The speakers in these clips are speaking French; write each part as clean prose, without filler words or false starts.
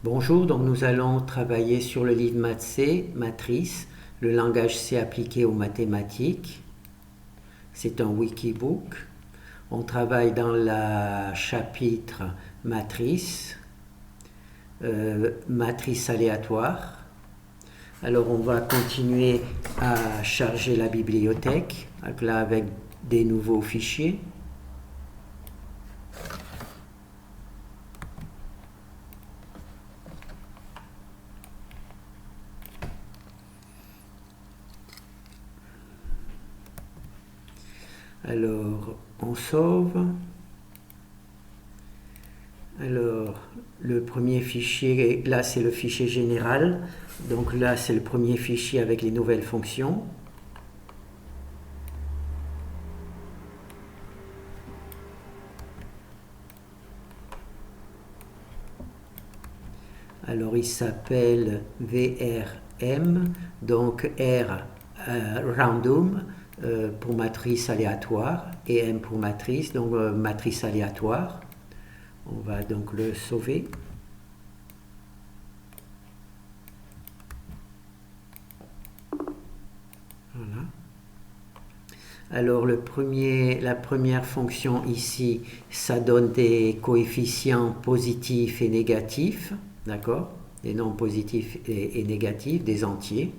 Bonjour, donc nous allons travailler sur le livre Maths C, Matrice, le langage C appliqué aux mathématiques. C'est un wikibook. On travaille dans le chapitre Matrice, matrice aléatoire. Alors on va continuer à charger la bibliothèque, là avec des nouveaux fichiers. Alors, on sauve. Alors, le premier fichier, là c'est le fichier général. Donc là c'est le premier fichier avec les nouvelles fonctions. Alors il s'appelle VRM, donc R random pour matrice aléatoire et M pour matrice, donc matrice aléatoire. On va donc le sauver. Voilà. Alors la première fonction ici, ça donne des coefficients positifs et négatifs, d'accord? Des nombres positifs et négatifs, des entiers.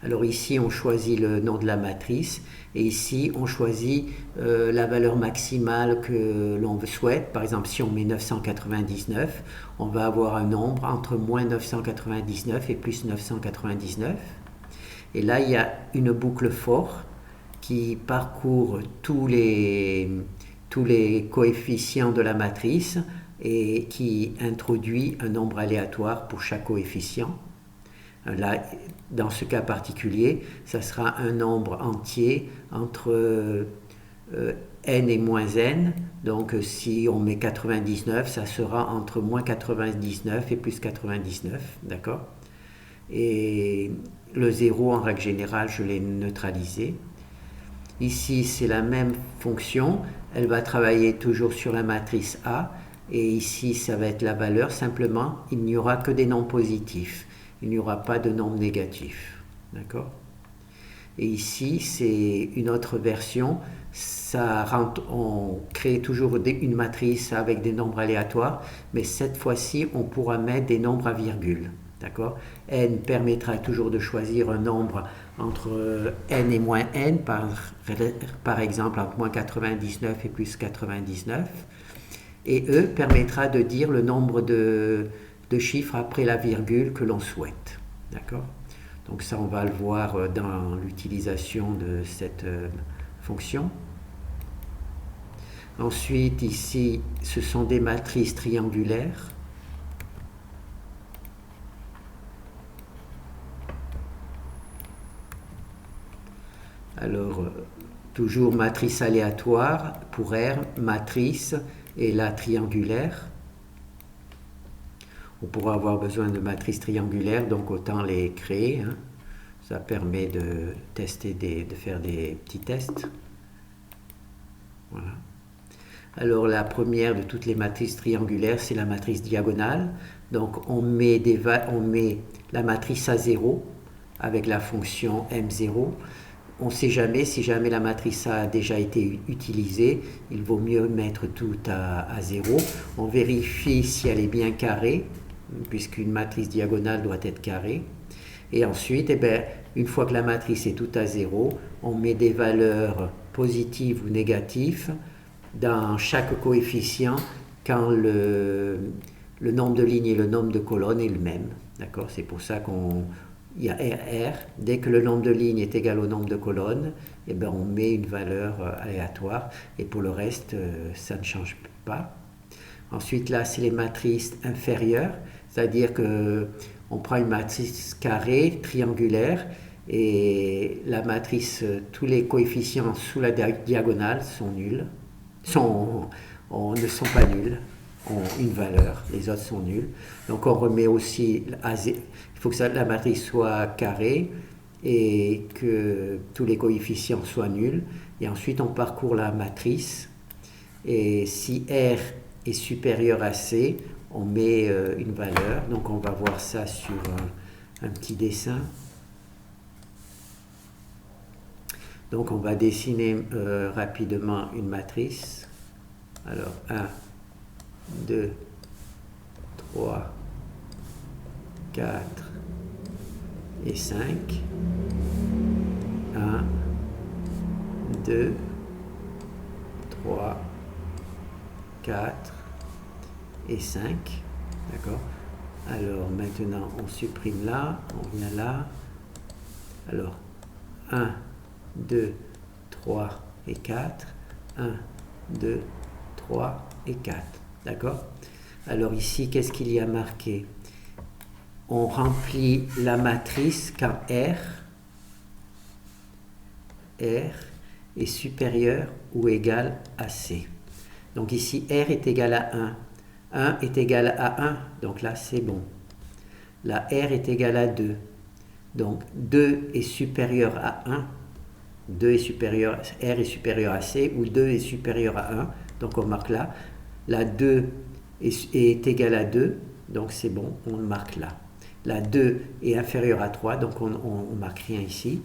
Alors ici, on choisit le nom de la matrice et ici, on choisit la valeur maximale que l'on souhaite. Par exemple, si on met 999, on va avoir un nombre entre moins 999 et plus 999. Et là, il y a une boucle for qui parcourt tous les coefficients de la matrice et qui introduit un nombre aléatoire pour chaque coefficient. Là, dans ce cas particulier, ça sera un nombre entier entre n et moins n. Donc si on met 99, ça sera entre moins 99 et plus 99, d'accord? Et le 0, en règle générale, je l'ai neutralisé. Ici, c'est la même fonction. Elle va travailler toujours sur la matrice A. Et ici, ça va être la valeur. Simplement, il n'y aura que des nombres positifs. Il n'y aura pas de nombres négatifs. D'accord? Et ici, c'est une autre version. On crée toujours une matrice avec des nombres aléatoires, mais cette fois-ci, on pourra mettre des nombres à virgule. D'accord? N permettra toujours de choisir un nombre entre n et moins n, par exemple entre moins 99 et plus 99. Et E permettra de dire le nombre de chiffres après la virgule que l'on souhaite. D'accord? Donc ça, on va le voir dans l'utilisation de cette fonction. Ensuite, ici, ce sont des matrices triangulaires. Alors, toujours matrice aléatoire pour R, matrice et la triangulaire. On pourra avoir besoin de matrices triangulaires, donc autant les créer. Hein. Ça permet de tester, de faire des petits tests. Voilà. Alors la première de toutes les matrices triangulaires, c'est la matrice diagonale. Donc on met la matrice à 0 avec la fonction M0. On ne sait jamais, si jamais la matrice a déjà été utilisée, il vaut mieux mettre tout à 0. On vérifie si elle est bien carrée, puisqu'une matrice diagonale doit être carrée. Et ensuite, une fois que la matrice est toute à 0, on met des valeurs positives ou négatives dans chaque coefficient quand le nombre de lignes et le nombre de colonnes est le même. D'accord? C'est pour ça qu'il y a RR. Dès que le nombre de lignes est égal au nombre de colonnes, on met une valeur aléatoire. Et pour le reste, ça ne change pas. Ensuite, là, c'est les matrices inférieures. C'est-à-dire qu'on prend une matrice carrée, triangulaire, et la matrice, tous les coefficients sous la diagonale sont nuls. Ne sont pas nuls, ont une valeur, les autres sont nuls. Donc on remet aussi, il faut que la matrice soit carrée et que tous les coefficients soient nuls. Et ensuite on parcourt la matrice et si R est supérieur à C, on met une valeur. Donc on va voir ça sur un petit dessin. Donc on va dessiner rapidement une matrice. Alors 1, 2, 3, 4 et 5. 1, 2, 3, 4 et 5. D'accord? Alors maintenant on supprime là, on vient là. Alors 1, 2, 3 et 4. 1, 2, 3 et 4. D'accord? Alors ici, qu'est-ce qu'il y a marqué? On remplit la matrice quand R est supérieur ou égal à C. Donc ici, R est égal à 1. 1 est égal à 1, donc là c'est bon. Là, R est égal à 2. Donc 2 est supérieur à 1. 2 est supérieur, R est supérieur à C, ou 2 est supérieur à 1. Donc on marque là. La 2 est égal à 2, donc c'est bon, on marque là. La 2 est inférieure à 3, donc on ne marque rien ici.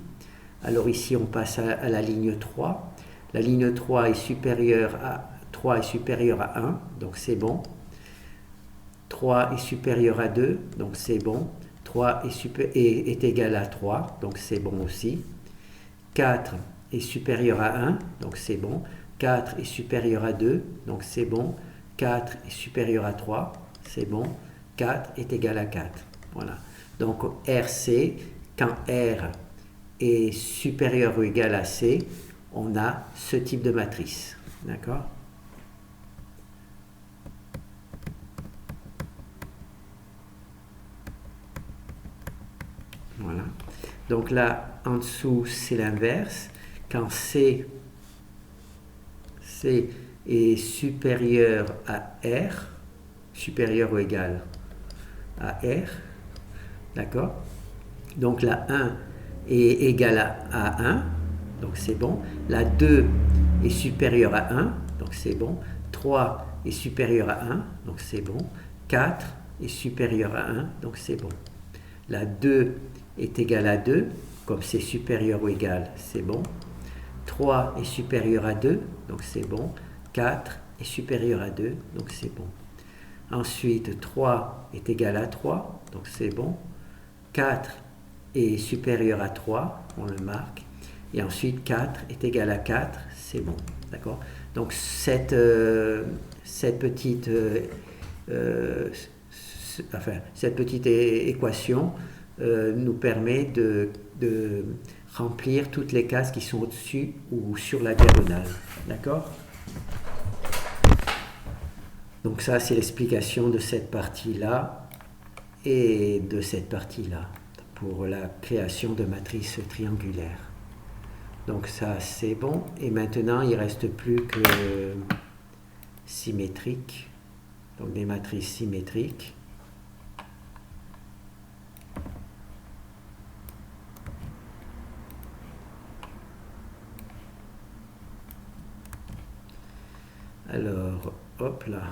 Alors ici, on passe à la ligne 3. La ligne 3 est supérieure à 3 est supérieure à 1, donc c'est bon. 3 est supérieur à 2, donc c'est bon. 3 est égal à 3, donc c'est bon aussi. 4 est supérieur à 1, donc c'est bon. 4 est supérieur à 2, donc c'est bon. 4 est supérieur à 3, c'est bon. 4 est égal à 4. Voilà. Donc RC, quand R est supérieur ou égal à C, on a ce type de matrice. D'accord? Voilà. Donc là, en dessous, c'est l'inverse. Quand C est supérieur à R, supérieur ou égal à R, d'accord? Donc la 1 est égale à 1, donc c'est bon. La 2 est supérieure à 1, donc c'est bon. 3 est supérieur à 1, donc c'est bon. 4 est supérieur à 1, donc c'est bon. La 2 est égale à 2, comme c'est supérieur ou égal, c'est bon. 3 est supérieur à 2, donc c'est bon. 4 est supérieur à 2, donc c'est bon. Ensuite, 3 est égal à 3, donc c'est bon. 4 est supérieur à 3, on le marque. Et ensuite, 4 est égal à 4, c'est bon. D'accord? Donc, cette petite équation nous permet de remplir toutes les cases qui sont au-dessus ou sur la diagonale. D'accord? Donc ça, c'est l'explication de cette partie-là et de cette partie-là pour la création de matrices triangulaires. Donc ça, c'est bon. Et maintenant, il ne reste plus que symétriques, donc des matrices symétriques. Alors, hop là.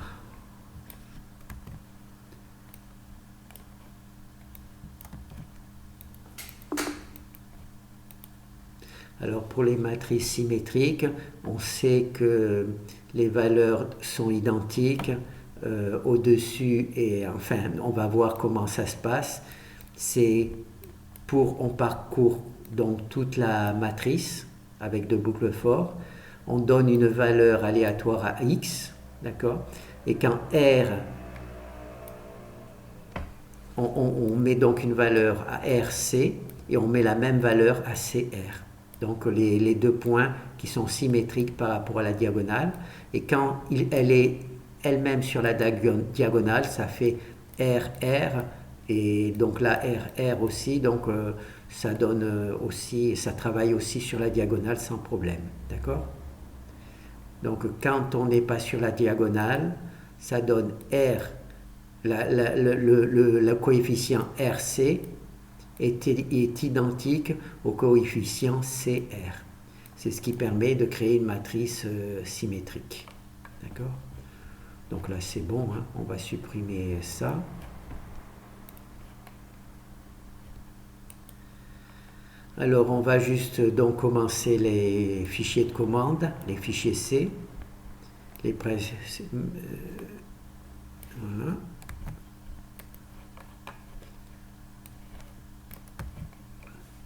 Alors pour les matrices symétriques, on sait que les valeurs sont identiques au-dessus et enfin on va voir comment ça se passe. On parcourt donc toute la matrice avec deux boucles for, on donne une valeur aléatoire à x, d'accord? Et quand R, on met donc une valeur à RC et on met la même valeur à CR. Donc les deux points qui sont symétriques par rapport à la diagonale. Et quand elle est elle-même sur la diagonale, ça fait RR. Et donc là, RR aussi. Donc ça donne aussi, ça travaille aussi sur la diagonale sans problème. D'accord? Donc quand on n'est pas sur la diagonale, ça donne R, le coefficient RC est identique au coefficient CR. C'est ce qui permet de créer une matrice symétrique. D'accord? Donc là c'est bon, hein. On va supprimer ça. Alors on va juste donc commencer les fichiers de commande, les fichiers C. Voilà.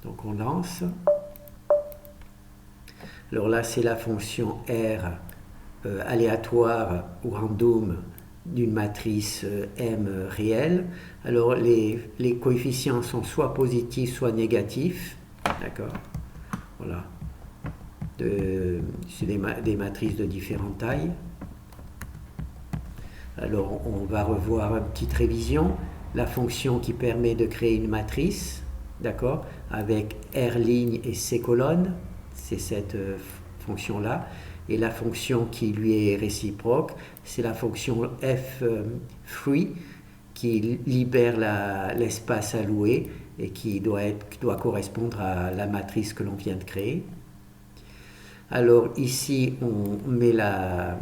Donc on lance. Alors là c'est la fonction R aléatoire ou random d'une matrice M réelle. Alors les coefficients sont soit positifs soit négatifs. D'accord. Voilà. C'est des matrices de différentes tailles. Alors on va revoir une petite révision. La fonction qui permet de créer une matrice, d'accord, avec R ligne et C colonne, c'est cette fonction-là. Et la fonction qui lui est réciproque, c'est la fonction F free qui libère l'espace alloué et qui doit correspondre à la matrice que l'on vient de créer. Alors ici, on met la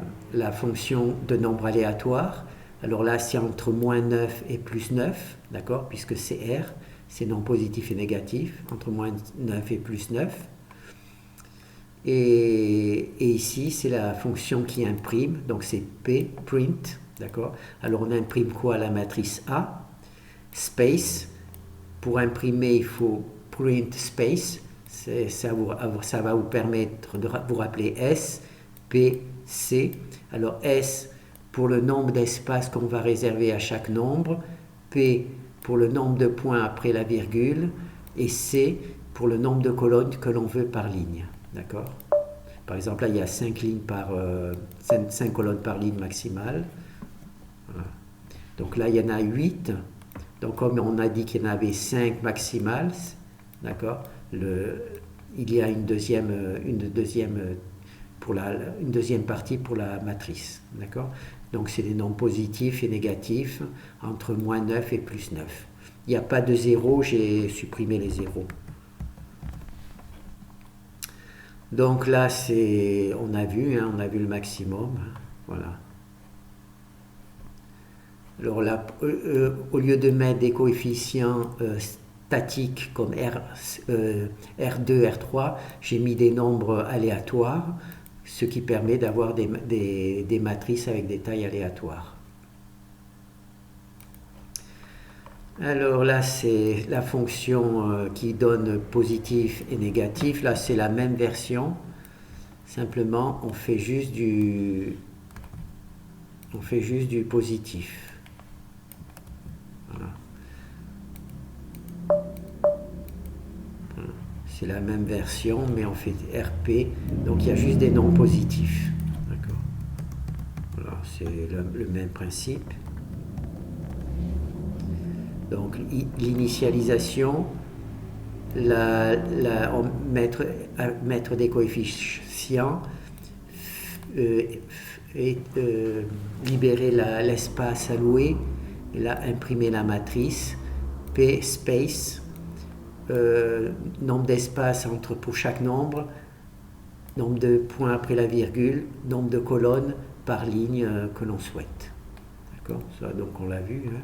fonction de nombre aléatoire. Alors là, c'est entre moins 9 et plus 9, d'accord, puisque c'est R, c'est non positif et négatif, entre moins 9 et plus 9. Et ici, c'est la fonction qui imprime, donc c'est P, print, d'accord. Alors on imprime quoi? La matrice A, space. Pour imprimer, il faut print space. Ça va vous permettre de vous rappeler S, P, C. Alors S pour le nombre d'espaces qu'on va réserver à chaque nombre, P pour le nombre de points après la virgule, et C pour le nombre de colonnes que l'on veut par ligne. D'accord? Par exemple, là, il y a 5 colonnes par ligne maximale. Voilà. Donc là, il y en a 8. Donc comme on a dit qu'il y en avait 5 maximales, d'accord, il y a une deuxième partie pour la matrice. D'accord. Donc c'est des nombres positifs et négatifs entre moins 9 et plus 9. Il n'y a pas de zéro, j'ai supprimé les zéros. Donc là, on a vu le maximum. Voilà. Alors là, au lieu de mettre des coefficients statiques comme R2, R3, j'ai mis des nombres aléatoires, ce qui permet d'avoir des matrices avec des tailles aléatoires. Alors là, c'est la fonction qui donne positif et négatif. Là, c'est la même version. Simplement, on fait juste du positif. Voilà. C'est la même version, mais on fait RP. Donc, il y a juste des nombres positifs. D'accord. Voilà, c'est le même principe. Donc l'initialisation, mettre des coefficients, libérer l'espace alloué, et là imprimer la matrice, P space, nombre d'espaces pour chaque nombre, nombre de points après la virgule, nombre de colonnes par ligne que l'on souhaite. D'accord, ça donc on l'a vu. Hein.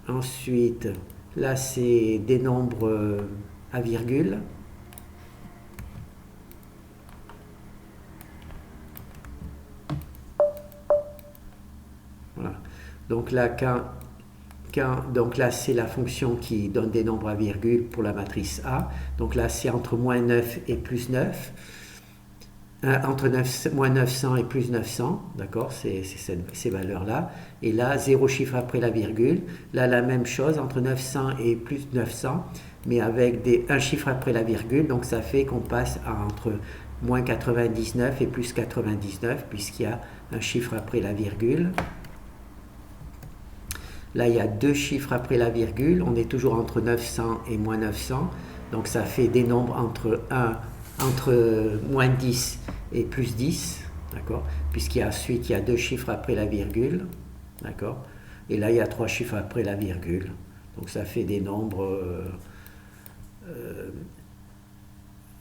Ensuite, là c'est des nombres à virgule. Voilà. Donc là, donc là c'est la fonction qui donne des nombres à virgule pour la matrice A. Donc là c'est entre moins 9 et plus 9. Entre moins 900 et plus 900, d'accord, c'est ces valeurs-là. Et là, 0 chiffre après la virgule. Là, la même chose, entre 900 et plus 900, mais avec un chiffre après la virgule. Donc, ça fait qu'on passe entre moins 99 et plus 99, puisqu'il y a un chiffre après la virgule. Là, il y a 2 chiffres après la virgule. On est toujours entre 900 et moins 900. Donc, ça fait des nombres entre moins 10 et plus 10, d'accord, ensuite il y a 2 chiffres après la virgule, d'accord, et là il y a 3 chiffres après la virgule, donc ça fait des nombres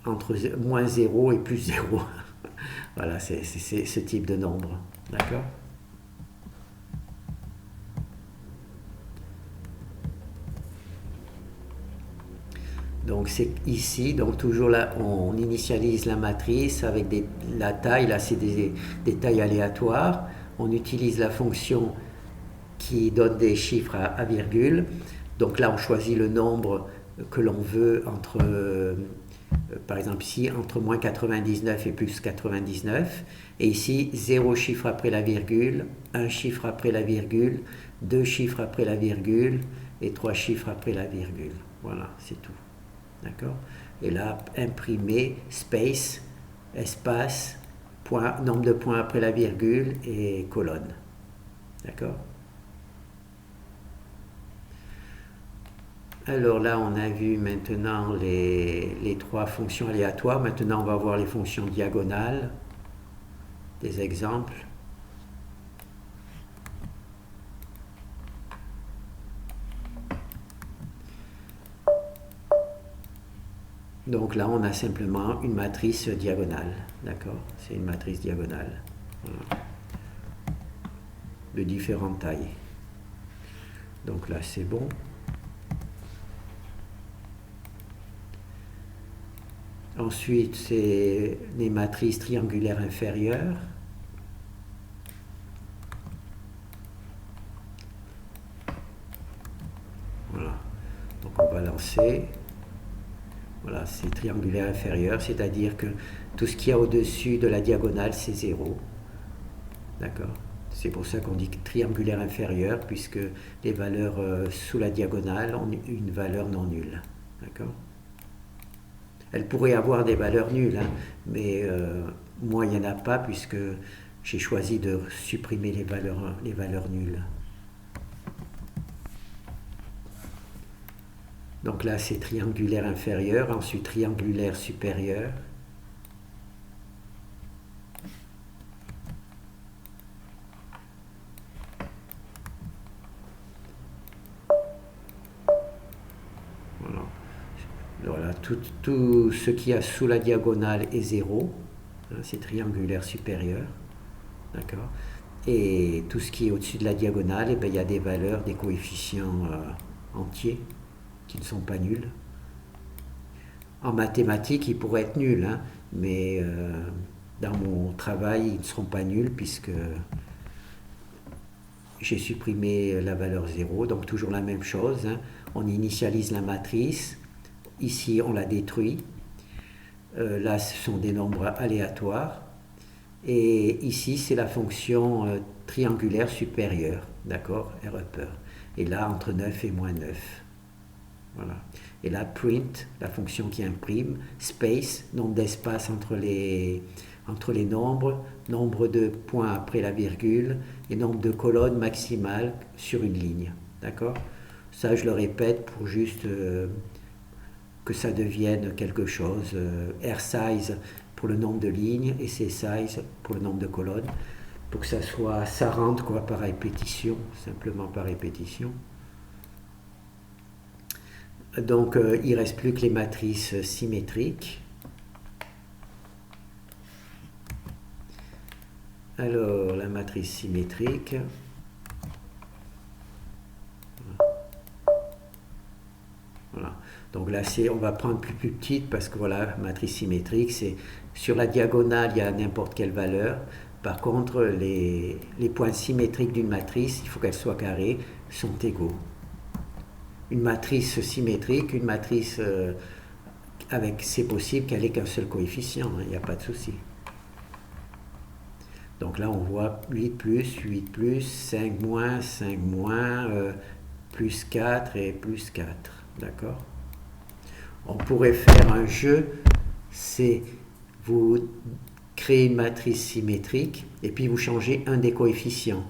entre moins 0 et plus 0, Voilà, c'est ce type de nombre. D'accord? Donc c'est ici, donc toujours là, on initialise la matrice avec la taille, là c'est des tailles aléatoires. On utilise la fonction qui donne des chiffres à virgule. Donc là on choisit le nombre que l'on veut entre, par exemple ici, entre moins 99 et plus 99. Et ici, 0 chiffre après la virgule, 1 chiffre après la virgule, 2 chiffres après la virgule et 3 chiffres après la virgule. Voilà, c'est tout. D'accord? Et là, imprimer, space, espace, point, nombre de points après la virgule et colonne. D'accord? Alors là, on a vu maintenant les trois fonctions aléatoires. Maintenant, on va voir les fonctions diagonales, des exemples. Donc là, on a simplement une matrice diagonale. D'accord? C'est une matrice diagonale. Voilà. De différentes tailles. Donc là, c'est bon. Ensuite, c'est les matrices triangulaires inférieures. Voilà. Donc on va lancer. Voilà, c'est triangulaire inférieur, c'est-à-dire que tout ce qu'il y a au-dessus de la diagonale, c'est 0. D'accord? C'est pour ça qu'on dit triangulaire inférieur, puisque les valeurs sous la diagonale ont une valeur non nulle. D'accord? Elle pourrait avoir des valeurs nulles, hein, mais moi, il n'y en a pas, puisque j'ai choisi de supprimer les valeurs nulles. Donc là, c'est triangulaire inférieur, ensuite triangulaire supérieur. Voilà. Voilà, tout ce qu'il y a sous la diagonale est 0. Hein, c'est triangulaire supérieur. D'accord? Et tout ce qui est au-dessus de la diagonale, eh bien, il y a des valeurs, des coefficients entiers qui ne sont pas nuls. En mathématiques, ils pourraient être nuls, hein, mais dans mon travail, ils ne seront pas nuls puisque j'ai supprimé la valeur 0. Donc toujours la même chose, hein. On initialise la matrice. Ici, on la détruit. Là, ce sont des nombres aléatoires. Et ici, c'est la fonction triangulaire supérieure, d'accord, R upper. Et là, entre 9 et moins 9. Voilà. Et là, print, la fonction qui imprime, space, nombre d'espace entre les nombres, nombre de points après la virgule et nombre de colonnes maximales sur une ligne. D'accord? Ça, je le répète pour juste que ça devienne quelque chose. R size pour le nombre de lignes et C size pour le nombre de colonnes. Pour que ça rentre quoi, par répétition, simplement par répétition. Donc il ne reste plus que les matrices symétriques. Alors la matrice symétrique. Voilà. Donc là on va prendre plus petite parce que voilà, matrice symétrique, c'est sur la diagonale il y a n'importe quelle valeur. Par contre les points symétriques d'une matrice, il faut qu'elle soit carrée, sont égaux. Une matrice symétrique, une matrice c'est possible qu'elle ait qu'un seul coefficient, il n'y a pas de souci. Donc là on voit 8 plus, 8 plus, 5 moins, 5 moins, plus 4 et plus 4. D'accord? On pourrait faire un jeu, c'est vous créez une matrice symétrique et puis vous changez un des coefficients.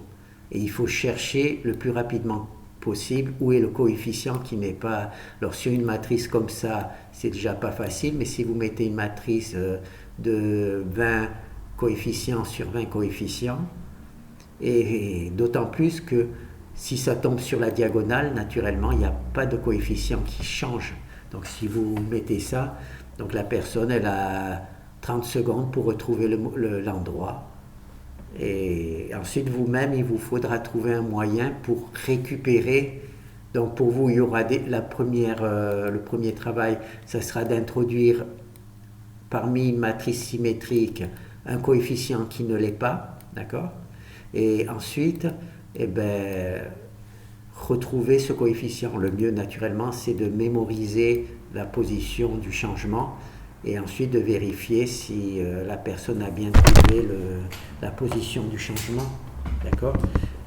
Et il faut chercher le plus rapidement possible où est le coefficient qui n'est pas. Alors sur une matrice comme ça, c'est déjà pas facile, mais si vous mettez une matrice de 20 coefficients sur 20 coefficients, et d'autant plus que si ça tombe sur la diagonale, naturellement, il n'y a pas de coefficient qui change. Donc si vous mettez ça, donc la personne, elle a 30 secondes pour retrouver l'endroit. Et ensuite, vous-même, il vous faudra trouver un moyen pour récupérer. Donc pour vous, il y aura le premier travail, ça sera d'introduire parmi une matrice symétrique un coefficient qui ne l'est pas, d'accord? Et ensuite, eh ben, retrouver ce coefficient. Le mieux, naturellement, c'est de mémoriser la position du changement et ensuite de vérifier si la personne a bien trouvé la position du changement, d'accord?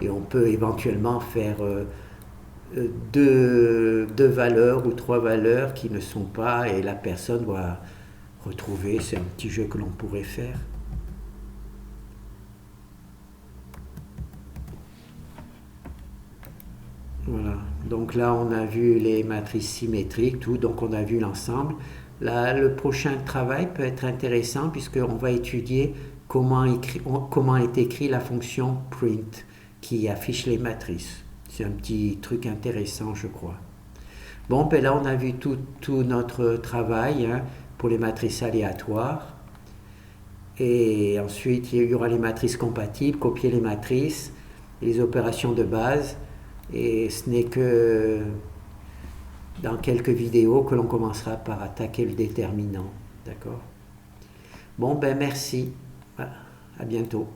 Et on peut éventuellement faire deux valeurs ou trois valeurs qui ne sont pas, et la personne doit retrouver. C'est un petit jeu que l'on pourrait faire. Voilà, donc là on a vu les matrices symétriques, tout, donc on a vu l'ensemble. Là, le prochain travail peut être intéressant puisqu'on va étudier comment est écrite la fonction print qui affiche les matrices. C'est un petit truc intéressant, je crois. Bon, ben là on a vu tout notre travail, hein, pour les matrices aléatoires. Et ensuite il y aura les matrices compatibles, copier les matrices, les opérations de base. Et ce n'est que dans quelques vidéos que l'on commencera par attaquer le déterminant. D'accord? Bon, ben merci. À bientôt.